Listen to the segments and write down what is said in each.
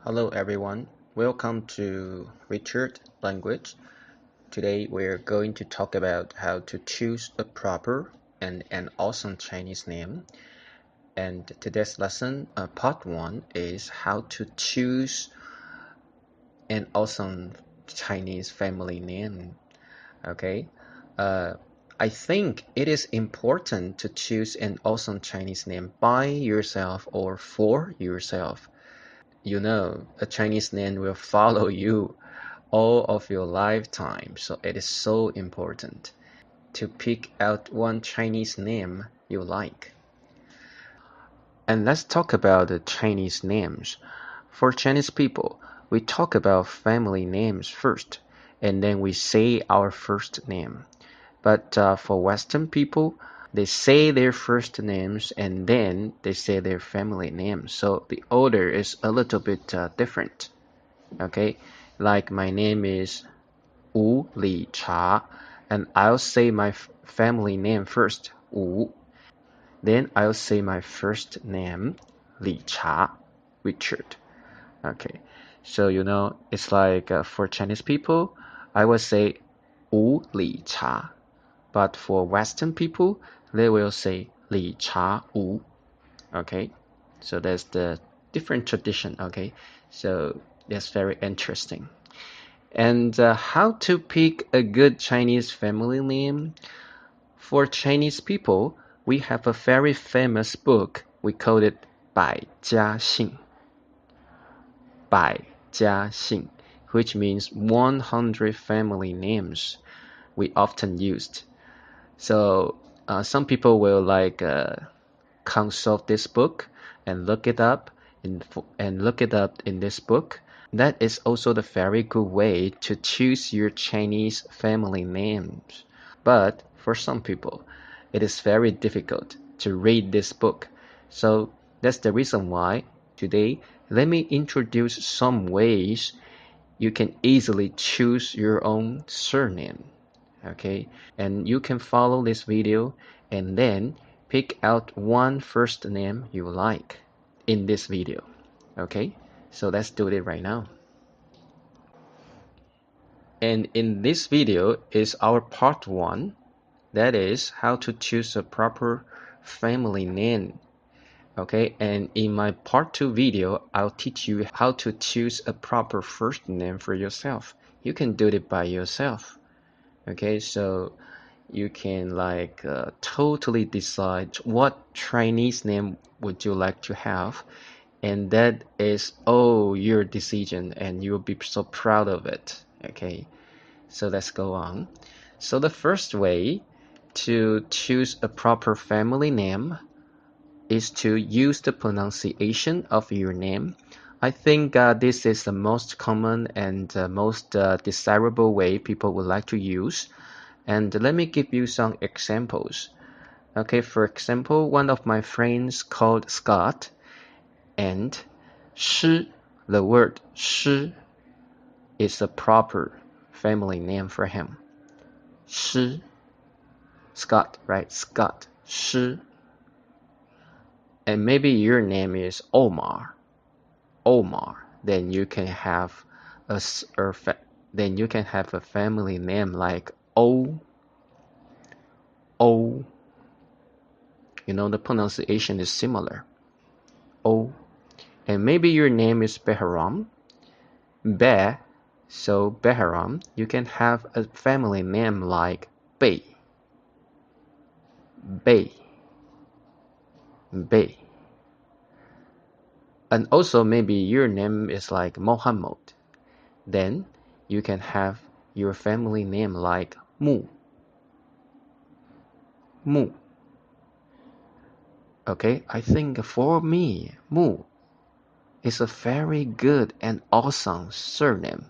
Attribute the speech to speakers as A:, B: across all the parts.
A: Hello everyone, welcome to Richard language. Today we're going to talk about how to choose a proper and an awesome Chinese name. And today's lesson, part 1, is how to choose an awesome Chinese family name. Okay, I think it is important to choose an awesome Chinese name by yourself or for yourself. You know, a Chinese name will follow you all of your lifetime, so it is so important to pick out one Chinese name you like. And let's talk about the Chinese names. For Chinese people, we talk about family names first, and then we say our first name. But for Western people, they say their first names and then they say their family names. So the order is a little bit different. Okay, like my name is Licha, and I'll say my family name first, Wu. Then I'll say my first name, Licha, Richard. Okay, so you know, it's like for Chinese people, I will say Licha. But for Western people, they will say Li Cha Wu. Okay, so that's the different tradition. Okay, so that's very interesting. And how to pick a good Chinese family name? For Chinese people, we have a very famous book. We call it 百家姓. 百家姓, which means 100 family names we often used. So some people will consult this book and look it up in this book. That is also the very good way to choose your Chinese family names. But for some people, it is very difficult to read this book. So that's the reason why today let me introduce some ways you can easily choose your own surname. Okay, and you can follow this video and then pick out one first name you like in this video. Okay, so let's do it right now. And in this video is our part 1, that is how to choose a proper family name. Okay, and in my part 2 video, I'll teach you how to choose a proper first name for yourself. You can do it by yourself. Okay, so you can totally decide what Chinese name would you like to have, and that is all your decision and you'll be so proud of it. Okay, so let's go on. So the first way to choose a proper family name is to use the pronunciation of your name. I think this is the most common and most desirable way people would like to use. And let me give you some examples. Okay, for example, one of my friends called Scott, and Shī, the word Shī, is a proper family name for him. Shī, Scott, right? Scott, Shī. And maybe your name is Omar. Then you can have a family name like ōu. You know, the pronunciation is similar. ōu. And maybe your name is Behram. So Behram, you can have a family name like bèi. And also maybe your name is like Muḥammad. Then you can have your family name like Mu. Okay, I think for me, Mu is a very good and awesome surname.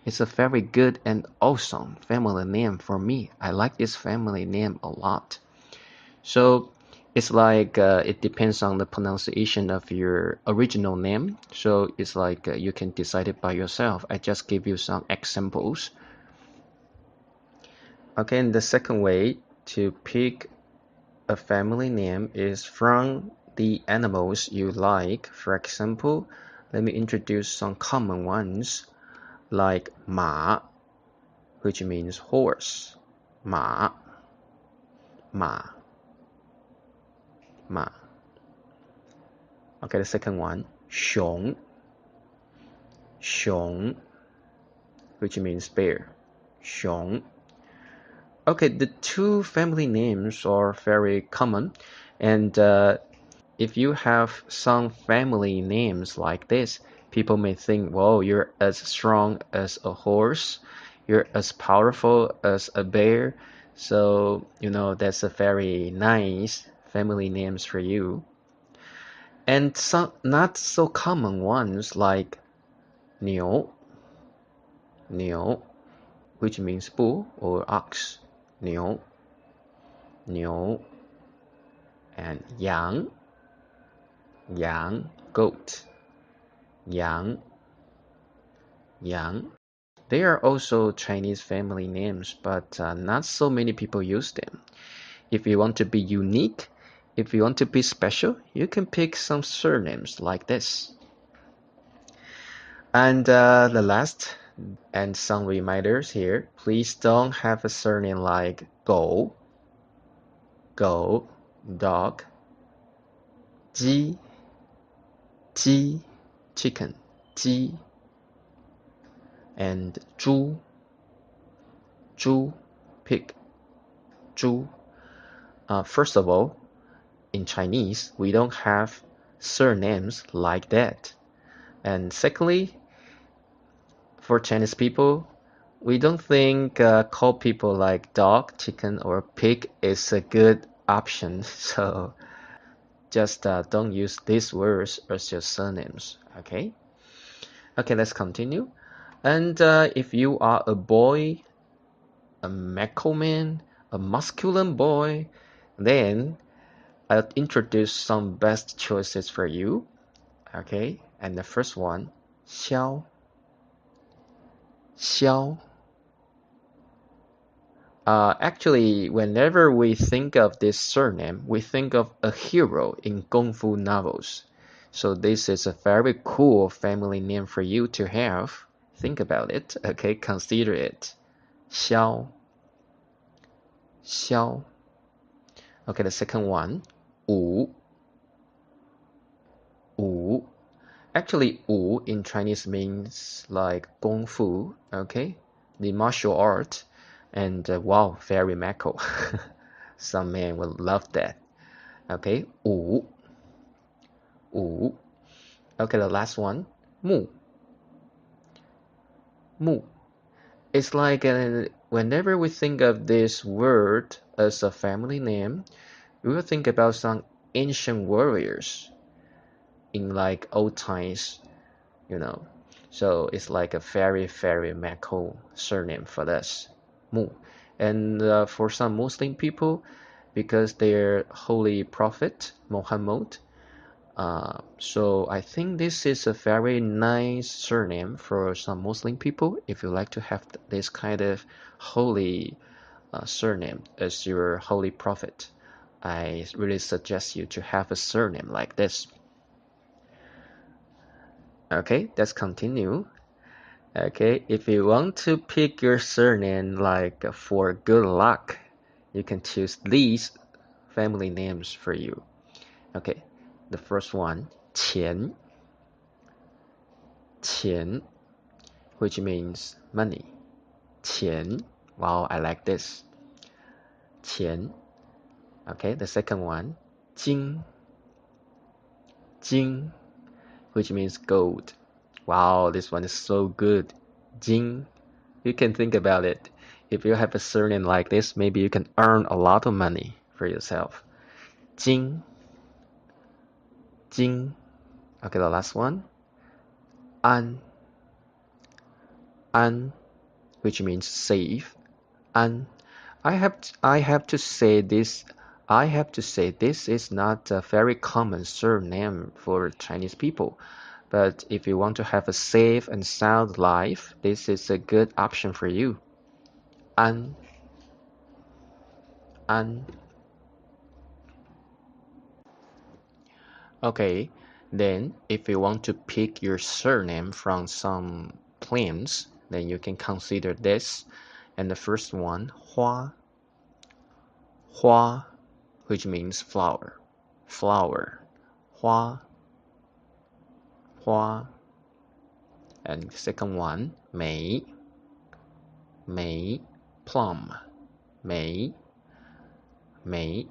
A: It's a very good and awesome family name for me. I like this family name a lot. So it's like it depends on the pronunciation of your original name. So it's like you can decide it by yourself. I just give you some examples. Okay, and the second way to pick a family name is from the animals you like. For example, let me introduce some common ones like ma, which means horse. Ma. Okay, the second one, xióng, which means bear. Xióng. Okay, the two family names are very common, and if you have some family names like this, people may think, whoa, you're as strong as a horse, you're as powerful as a bear. So, that's a very nice family names for you. And some not so common ones like niú, which means bull or ox. Niú. And yáng, goat. Yáng. They are also Chinese family names, but not so many people use them. If you want to be unique, if you want to be special, you can pick some surnames like this. And the last, and some reminders here, please don't have a surname like gǒu, dog, jī, chicken, jī, and zhū, pig, zhū. First of all, in Chinese, we don't have surnames like that. And secondly, for Chinese people, we don't think call people like dog, chicken, or pig is a good option. So just don't use these words as your surnames, okay? Okay, let's continue. And if you are a boy, a macho man, a masculine boy, then I'll introduce some best choices for you. Okay, and the first one, xiāo. Actually, whenever we think of this surname, we think of a hero in kongfu novels. So this is a very cool family name for you to have. Think about it, okay? Consider it. Xiāo. Okay, the second one, Wu. Actually, Wu in Chinese means like kongfu, okay? The martial art. And wow, very macho. Some men will love that. Okay, Wu. Okay, the last one, Mu. It's like whenever we think of this word as a family name, we will think about some ancient warriors in like old times, So it's like a very, very macho surname for us, Mu. And for some Muslim people, because they're holy prophet, Muḥammad, so I think this is a very nice surname for some Muslim people. If you like to have this kind of holy surname as your holy prophet, I really suggest you to have a surname like this. Okay, let's continue. Okay, if you want to pick your surname like for good luck, you can choose these family names for you. Okay, the first one, Qián, which means money. Qián. Wow, I like this. Qián. Okay, the second one, Jīn, which means gold. Wow, this one is so good. Jīn. You can think about it. If you have a surname like this, maybe you can earn a lot of money for yourself. Jīn. Okay, the last one, An, which means safe. An. I have to say this is not a very common surname for Chinese people. But if you want to have a safe and sound life, this is a good option for you. An. Okay, Then, if you want to pick your surname from some plants, then you can consider this. And the first one, Huā, Huā, which means flower, flower, Huā, Huā. And second one, Méi, Méi, plum, Méi, Méi.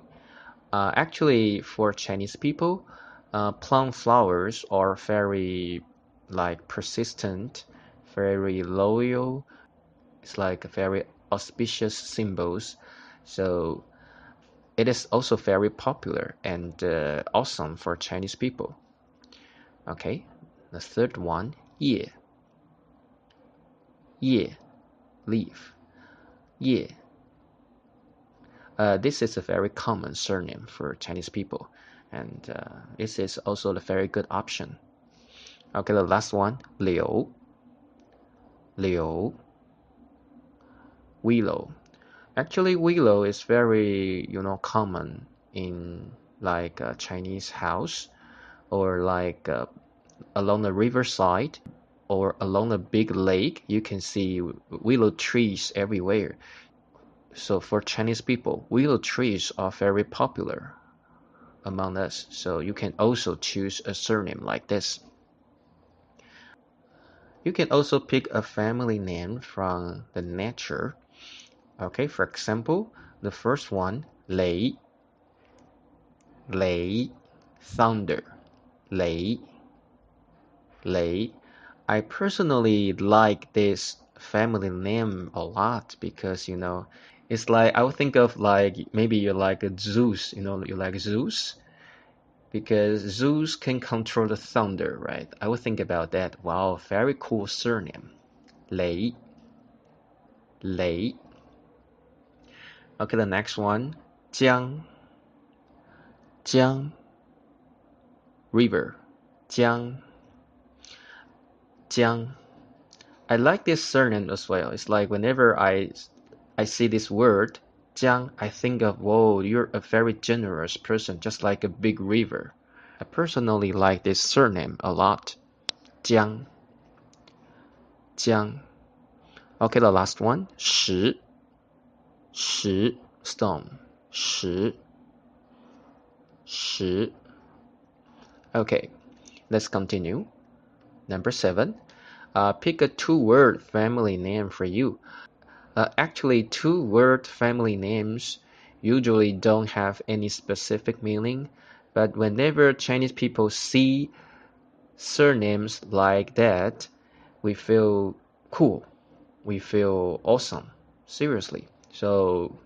A: Actually, for Chinese people, plum flowers are very persistent, very loyal. It's like very auspicious symbols. So it is also very popular and awesome for Chinese people. Okay, the third one, Ye, Ye, leaf, Ye. This is a very common surname for Chinese people, and this is also a very good option. Okay, the last one, Liu, Liu, willow. Actually, willow is very, common in a Chinese house, or along the riverside, or along a big lake. You can see willow trees everywhere. So for Chinese people, willow trees are very popular among us. So you can also choose a surname like this. You can also pick a family name from the nature. Okay, for example, the first one, Lei, Lei, thunder, Lei, Lei. I personally like this family name a lot because, it's like, I would think of maybe you like a Zeus, you like Zeus, because Zeus can control the thunder, right? I would think about that. Wow, very cool surname. Lei, Lei. Okay, the next one, Jiāng, Jiāng, river, Jiāng, Jiāng. I like this surname as well. It's like whenever I see this word, Jiāng, I think of, whoa, you're a very generous person, just like a big river. I personally like this surname a lot. Jiāng, Jiāng. Okay, the last one, Shī, Shī, stone, Shī, Shī. Okay, let's continue. Number 7. Pick a 2-word family name for you. Actually, 2-word family names usually don't have any specific meaning, but whenever Chinese people see surnames like that, we feel cool, we feel awesome, seriously. So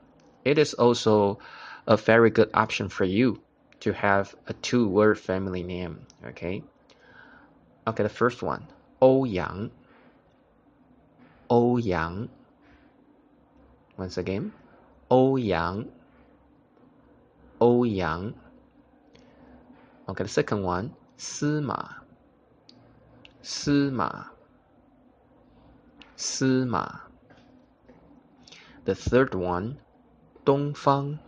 A: it is also a very good option for you to have a 2-word family name. Okay, the first one, Ouyang, Ouyang. Once again, Ouyang, Ouyang. Okay, the second one, Sima, Sima, Sima. The third one, Dongfang,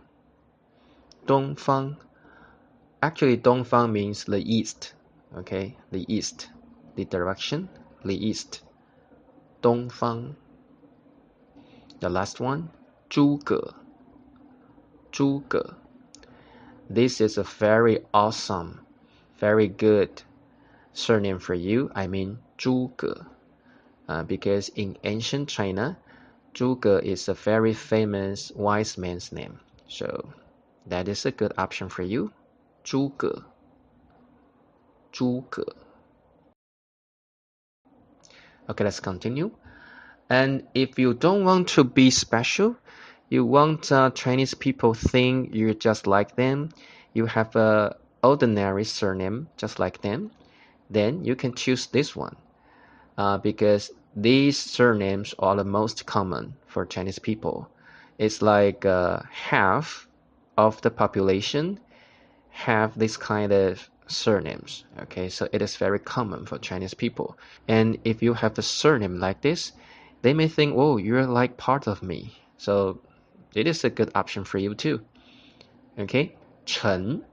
A: Dongfang. Actually, Dongfang means the east. Okay, the east, the direction, the east. Dongfang. The last one, 诸葛, 诸葛. This is a very awesome, very good surname for you. I mean, 诸葛. Because in ancient China, 诸葛is a very famous wise man's name. So that is a good option for you. 诸葛, 诸葛. Okay, let's continue. And if you don't want to be special, you want Chinese people think you're just like them, you have an ordinary surname just like them, then you can choose this one. Because these surnames are the most common for Chinese people. It's like half of the population have this kind of surnames. Okay, so it is very common for Chinese people. And if you have a surname like this, they may think, oh, you're like part of me. So it is a good option for you too. Okay, Chen,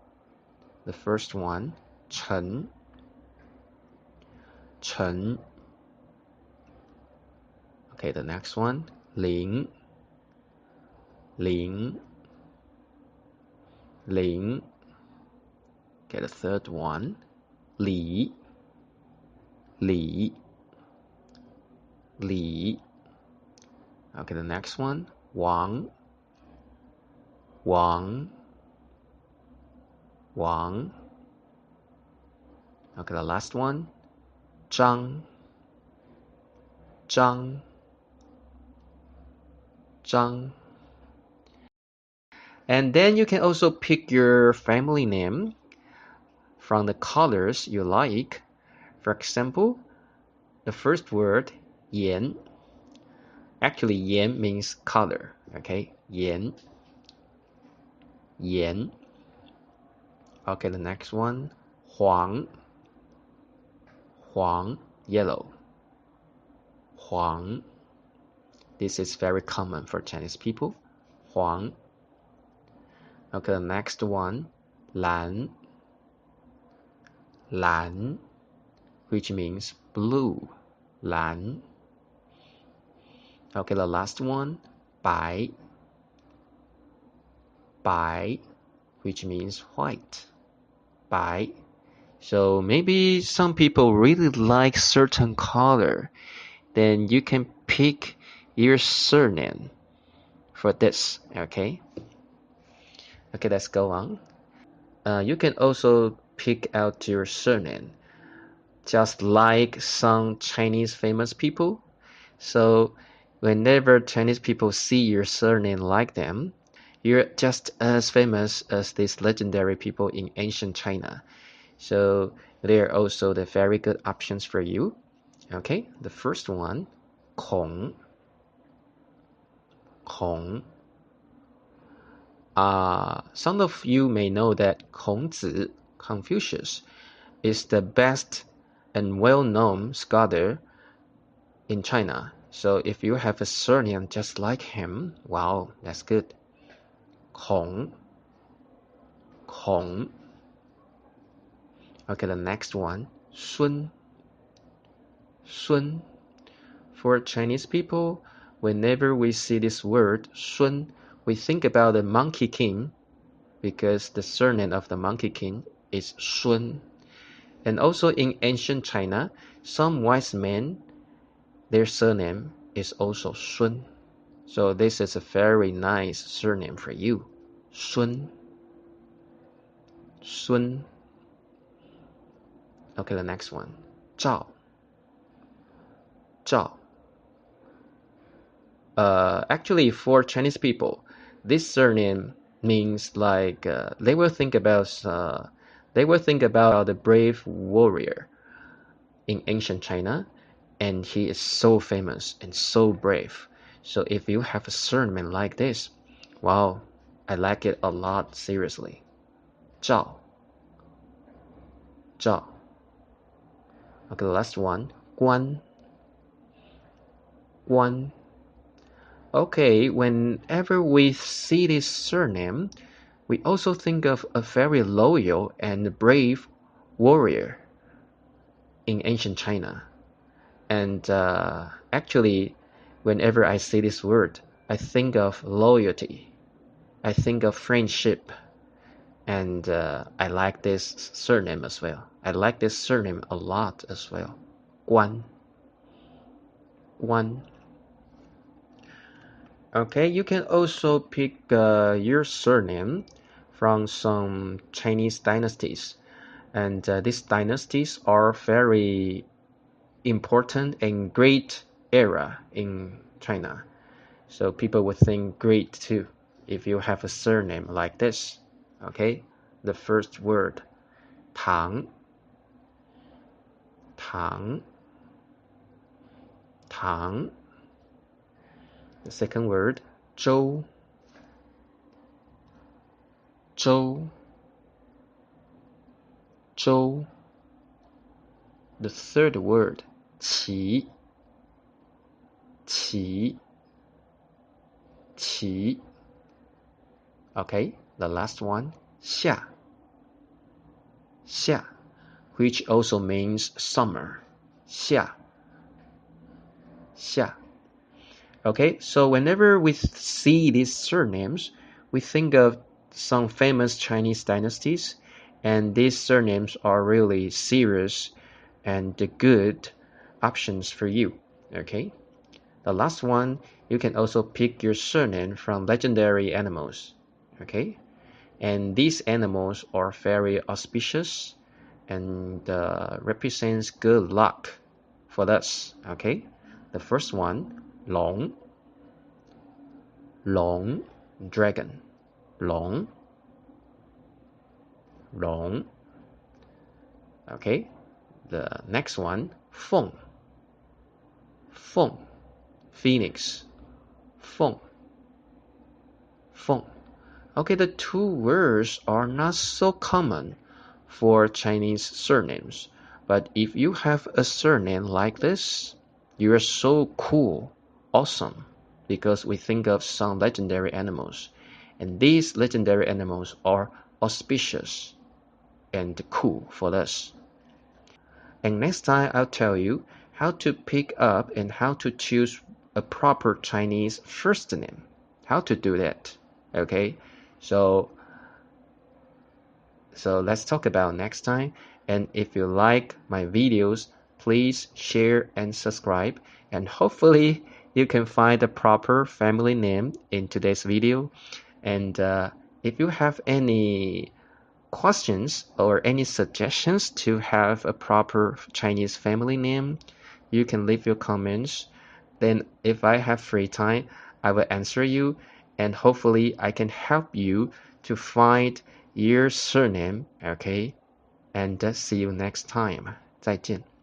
A: the first one, Chen, Chen. Okay, the next one, Ling. Ling. Ling. Okay, the third one, Li. Li. Li. Okay, the next one, Wang. Wang. Wang. Okay, the last one, Zhang. Zhang. Zhang. And then you can also pick your family name from the colors you like. For example, the first word, Yan. Actually, Yan means color, okay? Yan. Yan. Okay, the next one, Huang. Huang, yellow. Huang. This is very common for Chinese people. Huang. Okay, the next one, Lan. Lan, which means blue. Lan. Okay, the last one, Bai. Bai, which means white. Bai. So maybe some people really like certain color. Then you can pick your surname for this, okay? Okay, let's go on. You can also pick out your surname, just like some Chinese famous people. So whenever Chinese people see your surname like them, you're just as famous as these legendary people in ancient China. So they are also the very good options for you. Okay, the first one, Kong. Kong. Some of you may know that Kongzi, Confucius, is the best and well-known scholar in China. So if you have a surname just like him, wow, that's good. Kong. Kong. Okay, the next one, Sun. Sun. For Chinese people, whenever we see this word, Sun, we think about the Monkey King, because the surname of the Monkey King is Sun. And also in ancient China, some wise men, their surname is also Sun. So this is a very nice surname for you. Sun. Sun. Okay, the next one, Zhao. Zhao. Actually, for Chinese people, this surname means like they will think about the brave warrior in ancient China, and he is so famous and so brave. So if you have a surname like this, wow, I like it a lot, seriously. Zhao. Zhao. Okay, the last one, Guan. Guan. Okay, whenever we see this surname, we also think of a very loyal and brave warrior in ancient China. And actually, whenever I see this word, I think of loyalty. I think of friendship. And I like this surname as well. I like this surname a lot as well. Guan. Guan. Okay, you can also pick your surname from some Chinese dynasties. And these dynasties are very important and great era in China. So people would think great too if you have a surname like this. Okay, the first word, Tang. Tang. Tang. The second word, Zhou. Zhou. Zhou. The third word, Qi. Qi. Qi. Okay, the last one, Xia. Xia, which also means summer. xia, xia. Okay, so whenever we see these surnames, we think of some famous Chinese dynasties, and these surnames are really serious and good options for you. Okay, the last one, you can also pick your surname from legendary animals. Okay, and these animals are very auspicious and represents good luck for us. Okay, the first one, long, long, dragon, long, long. Okay, the next one, fāng, fāng, phoenix, fāng, fāng. Okay, the two words are not so common for Chinese surnames, but if you have a surname like this, you are so cool, awesome, because we think of some legendary animals, and these legendary animals are auspicious and cool for us. And next time I'll tell you how to pick up and how to choose a proper Chinese first name. How to do that. Okay, so let's talk about next time. And if you like my videos, please share and subscribe, and hopefully you can find the proper family name in today's video. And if you have any questions or any suggestions to have a proper Chinese family name, you can leave your comments. Then if I have free time, I will answer you, and hopefully I can help you to find your surname. Okay, and see you next time. 再见。